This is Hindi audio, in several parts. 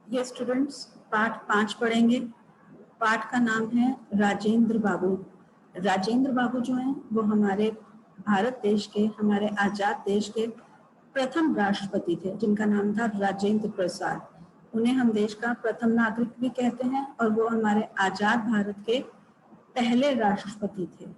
ये स्टूडेंट्स पाठ 5 पढ़ेंगे। पाठ का नाम है राजेंद्र बाबू। राजेंद्र बाबू जो हैं वो हमारे भारत देश के, हमारे आजाद देश के प्रथम राष्ट्रपति थे, जिनका नाम था राजेंद्र प्रसाद। उन्हें हम देश का प्रथम नागरिक भी कहते हैं और वो हमारे आजाद भारत के पहले राष्ट्रपति थे।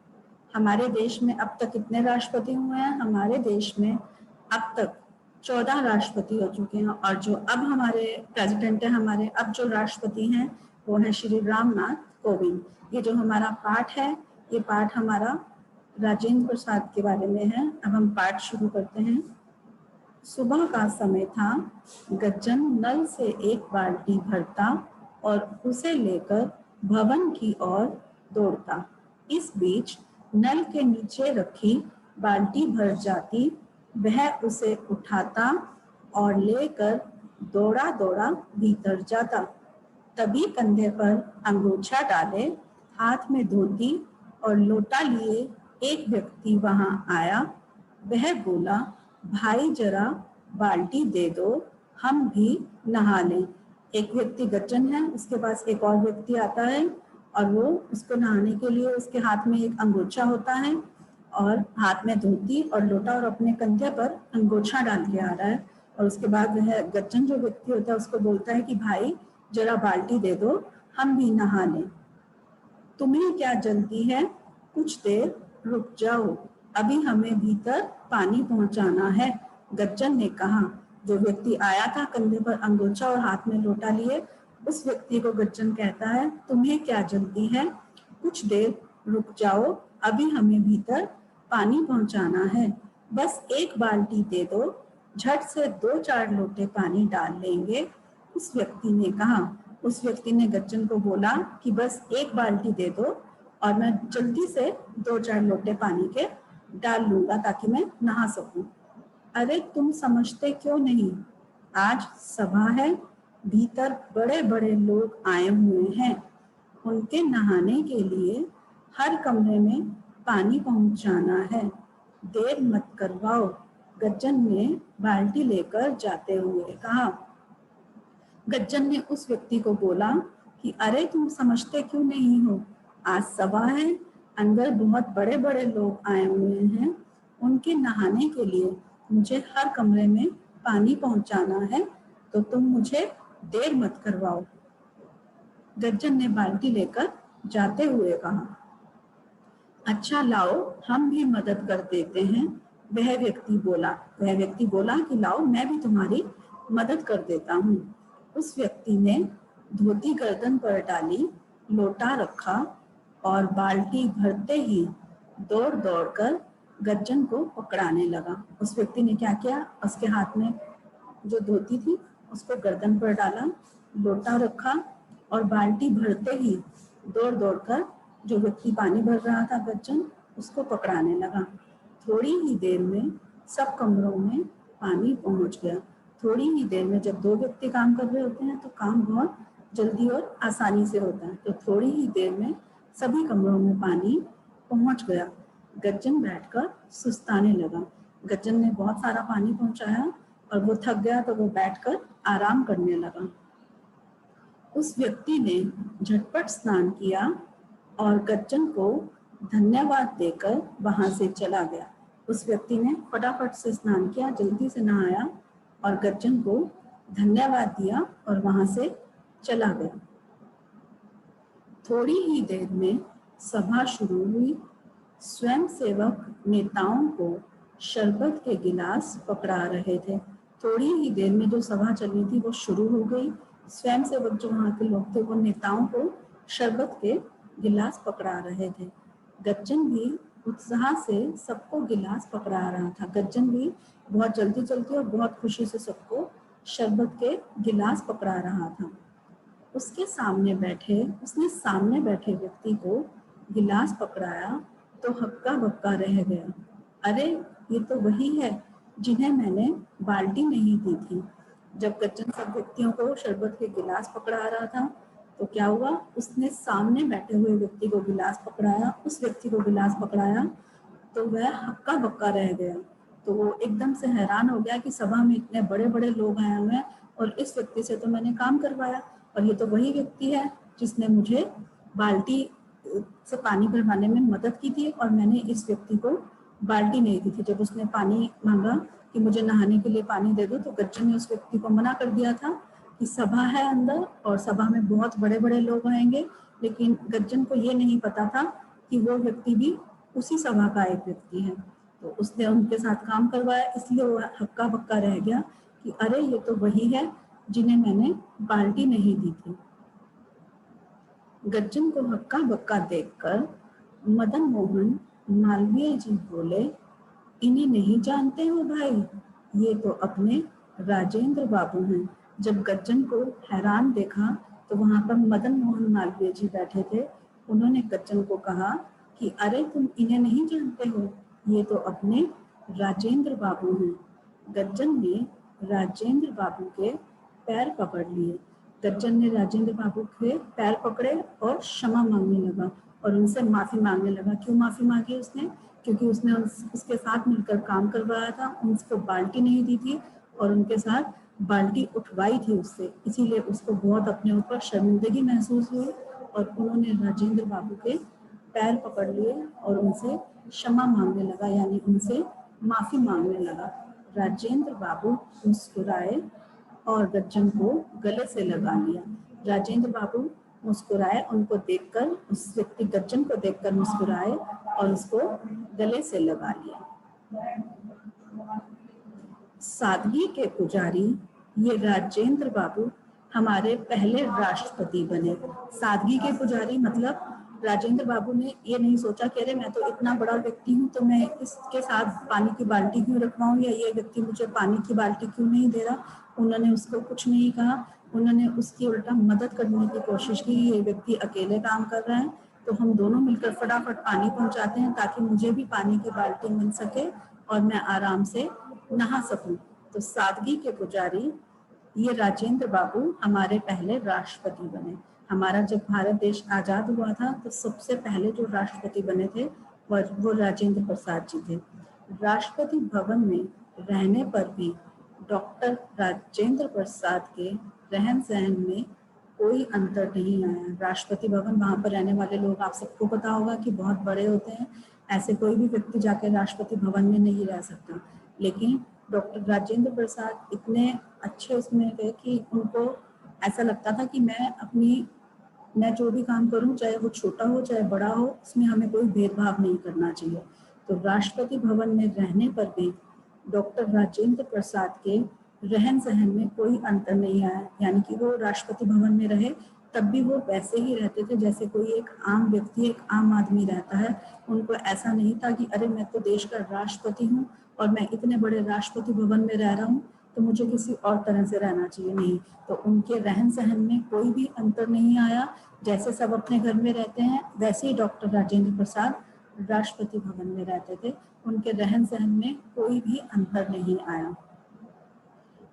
हमारे देश में अब तक कितने राष्ट्रपति हुए हैं? हमारे देश में अब तक 14 राष्ट्रपति हो चुके हैं और जो अब हमारे प्रेसिडेंट है, हमारे अब जो राष्ट्रपति हैं वो है श्री रामनाथ कोविंद। ये जो हमारा पाठ है, ये पाठ हमारा राजेंद्र प्रसाद के बारे में है। अब हम पाठ शुरू करते हैं। सुबह का समय था। गज्जन नल से एक बाल्टी भरता और उसे लेकर भवन की ओर दौड़ता। इस बीच नल के नीचे रखी बाल्टी भर जाती। वह उसे उठाता और लेकर दौड़ा दौड़ा भीतर जाता। तभी कंधे पर अंगोछा डाले, हाथ में धोती और लोटा लिए एक व्यक्ति वहां आया। वह बोला, भाई जरा बाल्टी दे दो, हम भी नहा लें। एक व्यक्ति गज्जन है, उसके पास एक और व्यक्ति आता है और वो उसको नहाने के लिए, उसके हाथ में एक अंगोछा होता है और हाथ में धोती और लोटा और अपने कंधे पर अंगोछा डाल के आ रहा है। और उसके बाद वह गज्जन जो व्यक्ति होता है उसको बोलता है कि भाई जरा बाल्टी दे दो, हम भी नहा लें। तुम्हें क्या जल्दी है? कुछ देर रुक जाओ, अभी हमें भीतर पानी पहुंचाना है, गज्जन ने कहा। जो व्यक्ति आया था कंधे पर अंगोछा और हाथ में लोटा लिए, उस व्यक्ति को गज्जन कहता है, तुम्हें क्या जल्दी है? कुछ देर रुक जाओ, अभी हमें भीतर पानी पहुंचाना है, बस एक बाल्टी दे दो, झट से 2-4 लोटे पानी डाल लेंगे, उस व्यक्ति ने कहा। उस व्यक्ति ने गज्जन को बोला कि बस एक बाल्टी दे दो और मैं जल्दी से 2-4 लोटे पानी के डाल लूंगा ताकि मैं नहा सकूं। अरे तुम समझते क्यों नहीं? आज सभा है, भीतर बड़े बड़े लोग आए हुए हैं, उनके नहाने के लिए हर कमरे में पानी पहुंचाना है, देर मत करवाओ, गज्जन ने बाल्टी लेकर जाते हुए कहा। गज्जन ने उस व्यक्ति को बोला कि अरे तुम समझते क्यों नहीं हो? आज सभा है, अंदर बहुत बड़े बड़े लोग आए हुए हैं, उनके नहाने के लिए मुझे हर कमरे में पानी पहुंचाना है, तो तुम मुझे देर मत करवाओ। गज्जन ने बाल्टी लेकर जाते हुए कहा। अच्छा लाओ, हम भी मदद कर देते हैं, वह व्यक्ति बोला कि लाओ मैं भी तुम्हारी मदद कर देता हूँ। उस व्यक्ति ने धोती गर्दन पर डाली, लोटा रखा और बाल्टी भरते ही दौड़ दौड़ कर गज्जन को पकड़ाने लगा। उस व्यक्ति ने क्या किया, उसके हाथ में जो धोती थी उसको गर्दन पर डाला, लोटा रखा और बाल्टी भरते ही दौड़ दौड़ कर जो व्यक्ति पानी भर रहा था गज्जन, उसको पकड़ाने लगा। थोड़ी ही देर में सब कमरों में पानी पहुंच गया। थोड़ी ही देर में, जब 2 व्यक्ति काम कर रहे होते हैं तो काम बहुत जल्दी और आसानी से होता है, तो थोड़ी ही देर में सभी कमरों में पानी पहुंच गया। गज्जन बैठकर सुस्ताने लगा। गज्जन ने बहुत सारा पानी पहुंचाया और वो थक गया तो वो बैठकर आराम करने लगा। उस व्यक्ति ने झटपट स्नान किया और गज्जन को धन्यवाद देकर वहां से चला गया। उस व्यक्ति ने फटाफट से स्नान किया, जल्दी से नहाया और गज्जन को धन्यवाद दिया और वहां से चला गया। थोड़ी ही देर में सभा शुरू हुई। स्वयंसेवक नेताओं को शरबत के गिलास पकड़ा रहे थे। थोड़ी ही देर में जो सभा चल रही थी वो शुरू हो गई। स्वयंसेवक जो वहाँ के लोग थे वो नेताओं को शरबत के गिलास पकड़ा रहे थे। गज्जन भी उत्साह से सबको गिलास पकड़ा रहा था। गज्जन भी बहुत जल्दी जल्दी और बहुत खुशी से सबको शरबत के गिलास पकड़ा रहा था। उसने सामने बैठे व्यक्ति को गिलास पकड़ाया तो हक्का बक्का रह गया। अरे ये तो वही है जिन्हें मैंने बाल्टी नहीं दी थी। जब गज्जन सब व्यक्तियों को शरबत के गिलास पकड़ा रहा था तो क्या हुआ, उसने सामने बैठे हुए व्यक्ति को गिलास पकड़ाया, उस व्यक्ति को गिलास पकड़ाया तो वह हक्का बक्का रह गया। तो वो एकदम से हैरान हो गया कि सभा में इतने बड़े बड़े लोग आए हुए हैं और इस व्यक्ति से तो मैंने काम करवाया, और ये तो वही व्यक्ति है जिसने मुझे बाल्टी से पानी भरवाने में मदद की थी, और मैंने इस व्यक्ति को बाल्टी नहीं दी थी। जब उसने पानी मांगा कि मुझे नहाने के लिए पानी दे दो, तो गज्जन ने उस व्यक्ति को मना कर दिया था कि सभा है अंदर और सभा में बहुत बड़े बड़े लोग आएंगे, लेकिन गज्जन को ये नहीं पता था कि वो व्यक्ति भी उसी सभा का एक व्यक्ति है। तो उसने उनके साथ काम करवाया, इसलिए वो हक्का बक्का रह गया कि अरे ये तो वही है जिन्हें मैंने बाल्टी नहीं दी थी। गज्जन को हक्का बक्का देखकर मदन मोहन मालवीय जी बोले, इन्हें नहीं जानते हो भाई, ये तो अपने राजेंद्र बाबू हैं। जब गज्जन को हैरान देखा तो वहां पर मदन मोहन मालवीय जी बैठे थे। उन्होंने गज्जन को कहा कि अरे तुम इन्हें नहीं जानते हो, ये तो अपने राजेंद्र बाबू हैं। गज्जन ने राजेंद्र बाबू के पैर पकड़ लिए। गज्जन ने राजेंद्र बाबू के पैर पकड़े और क्षमा मांगने लगा और उनसे माफी मांगने लगा। क्यों माफी मांगी उसने? क्योंकि उसने उसके साथ मिलकर काम करवाया था, उनको बाल्टी नहीं दी थी और उनके साथ बाल्टी उठवाई थी उससे, इसीलिए उसको बहुत अपने ऊपर शर्मिंदगी महसूस हुई और उन्होंने राजेंद्र बाबू के पैर पकड़ लिए और उनसे क्षमा मांगने लगा, यानी उनसे माफी मांगने लगा। राजेंद्र बाबू मुस्कुराए और गज्जन को गले से लगा लिया। राजेंद्र बाबू मुस्कुराए, उनको देखकर, उस व्यक्ति गज्जन को देखकर मुस्कुराए और उसको गले से लगा लिया। सादगी के पुजारी ये राजेंद्र बाबू हमारे पहले राष्ट्रपति बने। सादगी के पुजारी मतलब राजेंद्र बाबू ने ये नहीं सोचा कि अरे मैं तो इतना बड़ा व्यक्ति हूँ तो मैं इसके साथ पानी की बाल्टी क्यों रखवाऊं या ये व्यक्ति मुझे पानी की बाल्टी क्यों नहीं दे रहा। उन्होंने उसको कुछ नहीं कहा, उन्होंने उसकी उल्टा मदद करने की कोशिश की। ये व्यक्ति अकेले काम कर रहे हैं तो हम दोनों मिलकर फटाफट पानी पहुंचाते हैं ताकि मुझे भी पानी की बाल्टी मिल सके और मैं आराम से नहा सकूं। तो सादगी के पुजारी ये राजेंद्र बाबू हमारे पहले राष्ट्रपति बने। हमारा जब भारत देश आजाद हुआ था तो सबसे पहले जो राष्ट्रपति बने थे वो राजेंद्र प्रसाद जी थे। राष्ट्रपति भवन में रहने पर भी डॉक्टर राजेंद्र प्रसाद के रहन सहन में कोई अंतर नहीं आया। राष्ट्रपति भवन, वहां पर रहने वाले लोग, आप सबको पता होगा कि बहुत बड़े होते हैं, ऐसे कोई भी व्यक्ति जाकर राष्ट्रपति भवन में नहीं रह सकता, लेकिन डॉक्टर राजेंद्र प्रसाद इतने अच्छे उसमें थे कि उनको ऐसा लगता था कि मैं जो भी काम करूं, चाहे वो छोटा हो चाहे बड़ा हो, उसमें हमें कोई भेदभाव नहीं करना चाहिए। तो राष्ट्रपति भवन में रहने पर भी डॉक्टर राजेंद्र प्रसाद के रहन सहन में कोई अंतर नहीं आया, यानी कि वो राष्ट्रपति भवन में रहे तब भी वो वैसे ही रहते थे जैसे कोई एक आम व्यक्ति, एक आम आदमी रहता है। उनको ऐसा नहीं था कि अरे मैं तो देश का राष्ट्रपति हूँ और मैं इतने बड़े राष्ट्रपति भवन में रह रहा हूँ तो मुझे किसी और तरह से रहना चाहिए, नहीं। तो उनके रहन सहन में कोई भी अंतर नहीं आया। जैसे सब अपने घर में रहते हैं वैसे ही डॉक्टर राजेंद्र प्रसाद राष्ट्रपति भवन में रहते थे, उनके रहन सहन में कोई भी अंतर नहीं आया।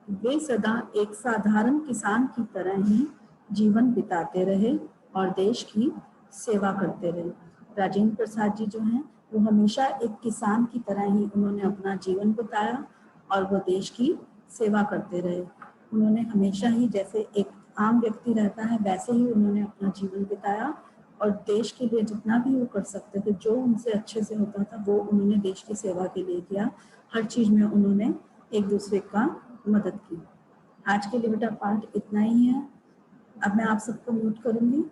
वे सदा एक साधारण किसान की तरह ही जीवन बिताते रहे और देश की सेवा करते रहे। राजेंद्र प्रसाद जी जो हैं वो हमेशा एक किसान की तरह ही उन्होंने अपना जीवन बिताया और वो देश की सेवा करते रहे। उन्होंने हमेशा ही जैसे एक आम व्यक्ति रहता है वैसे ही उन्होंने अपना जीवन बिताया और देश के लिए जितना भी वो कर सकते थे, जो उनसे अच्छे से होता था वो उन्होंने देश की सेवा के लिए किया। हर चीज में उन्होंने एक दूसरे का मदद की। आज के लिए बेटा पाठ इतना ही है। अब मैं आप सबको म्यूट करूंगी।